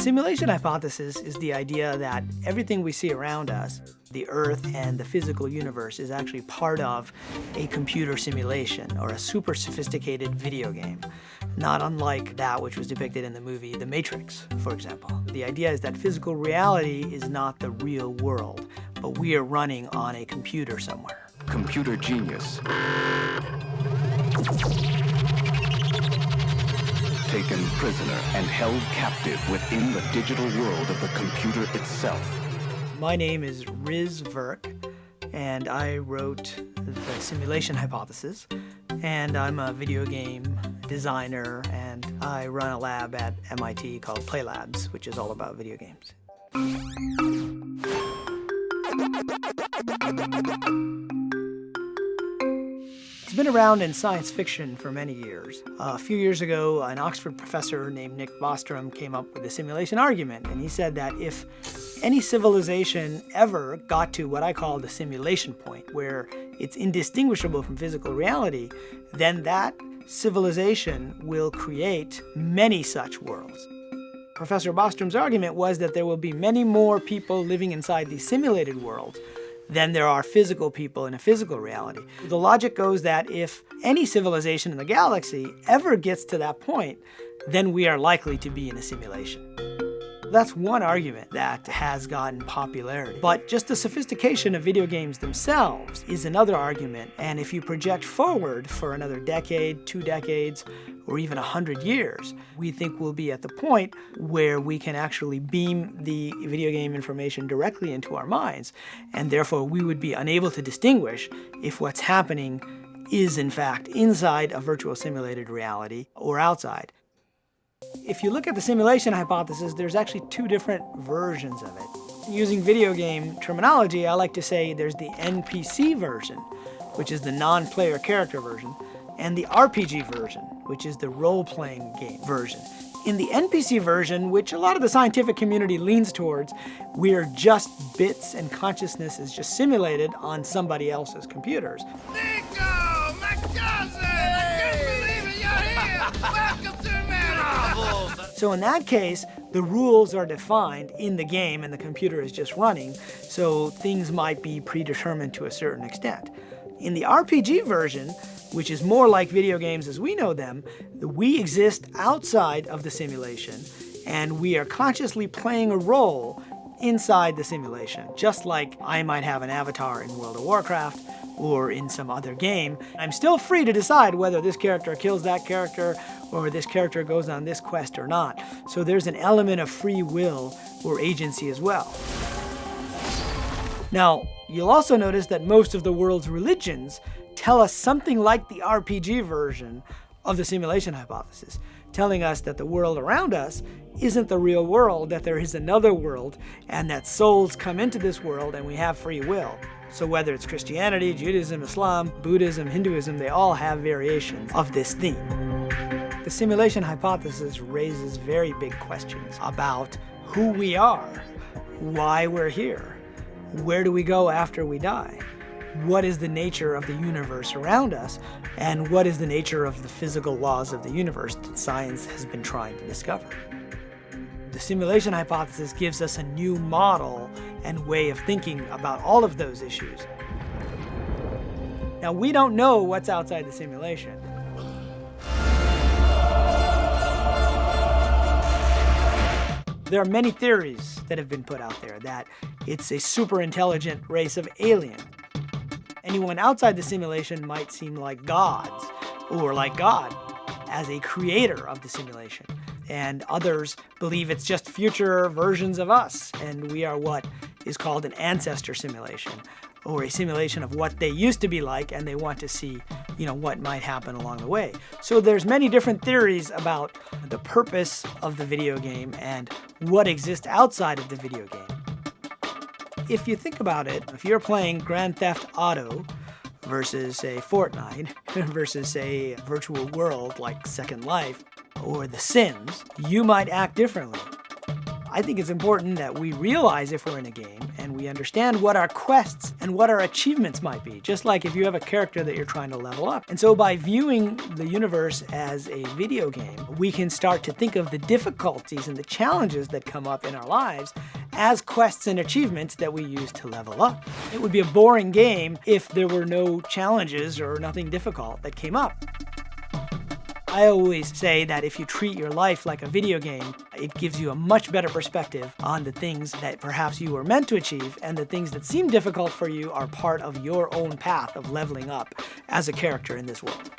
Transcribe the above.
simulation hypothesis is the idea that everything we see around us, the Earth and the physical universe, is actually part of a computer simulation or a super sophisticated video game, not unlike that which was depicted in the movie The Matrix, for example. The idea is that physical reality is not the real world, but we are running on a computer somewhere. Computer genius. Taken prisoner and held captive within the digital world of the computer itself. My name is Riz Virk, and I wrote the simulation hypothesis, and I'm a video game designer, and I run a lab at MIT called Play Labs, which is all about video games. It's been around in science fiction for many years. A few years ago, an Oxford professor named Nick Bostrom came up with a simulation argument, and he said that if any civilization ever got to what I call the simulation point, where it's indistinguishable from physical reality, then that civilization will create many such worlds. Professor Bostrom's argument was that there will be many more people living inside these simulated worlds than there are physical people in a physical reality. The logic goes that if any civilization in the galaxy ever gets to that point, then we are likely to be in a simulation. That's one argument that has gotten popularity. But just the sophistication of video games themselves is another argument, and if you project forward for another decade, 2 decades, or even 100 years, we think we'll be at the point where we can actually beam the video game information directly into our minds, and therefore we would be unable to distinguish if what's happening is in fact inside a virtual simulated reality or outside. If you look at the simulation hypothesis, there's actually 2 different versions of it. Using video game terminology, I like to say there's the NPC version, which is the non-player character version, and the RPG version, which is the role-playing game version. In the NPC version, which a lot of the scientific community leans towards, we're just bits and consciousness is just simulated on somebody else's computers. Nico, my cousin! I can't believe it, you're here! Welcome to America! So in that case, the rules are defined in the game and the computer is just running, so things might be predetermined to a certain extent. In the RPG version, which is more like video games as we know them, we exist outside of the simulation, and we are consciously playing a role inside the simulation, just like I might have an avatar in World of Warcraft or in some other game. I'm still free to decide whether this character kills that character or this character goes on this quest or not. So there's an element of free will or agency as well. Now, you'll also notice that most of the world's religions tell us something like the RPG version of the simulation hypothesis, telling us that the world around us isn't the real world, that there is another world, and that souls come into this world and we have free will. So whether it's Christianity, Judaism, Islam, Buddhism, Hinduism, they all have variations of this theme. The simulation hypothesis raises very big questions about who we are, why we're here, where do we go after we die, what is the nature of the universe around us, and what is the nature of the physical laws of the universe that science has been trying to discover. The simulation hypothesis gives us a new model and way of thinking about all of those issues. Now, we don't know what's outside the simulation. There are many theories that have been put out there that it's a super intelligent race of aliens. Anyone outside the simulation might seem like gods, or like God as a creator of the simulation. And others believe it's just future versions of us, and we are what is called an ancestor simulation, or a simulation of what they used to be like, and they want to see, what might happen along the way. So there's many different theories about the purpose of the video game and what exists outside of the video game. If you think about it, if you're playing Grand Theft Auto versus, say, Fortnite, versus, say, a virtual world like Second Life or The Sims, you might act differently. I think it's important that we realize if we're in a game and we understand what our quests and what our achievements might be, just like if you have a character that you're trying to level up. And so by viewing the universe as a video game, we can start to think of the difficulties and the challenges that come up in our lives as quests and achievements that we use to level up. It would be a boring game if there were no challenges or nothing difficult that came up. I always say that if you treat your life like a video game, it gives you a much better perspective on the things that perhaps you were meant to achieve, and the things that seem difficult for you are part of your own path of leveling up as a character in this world.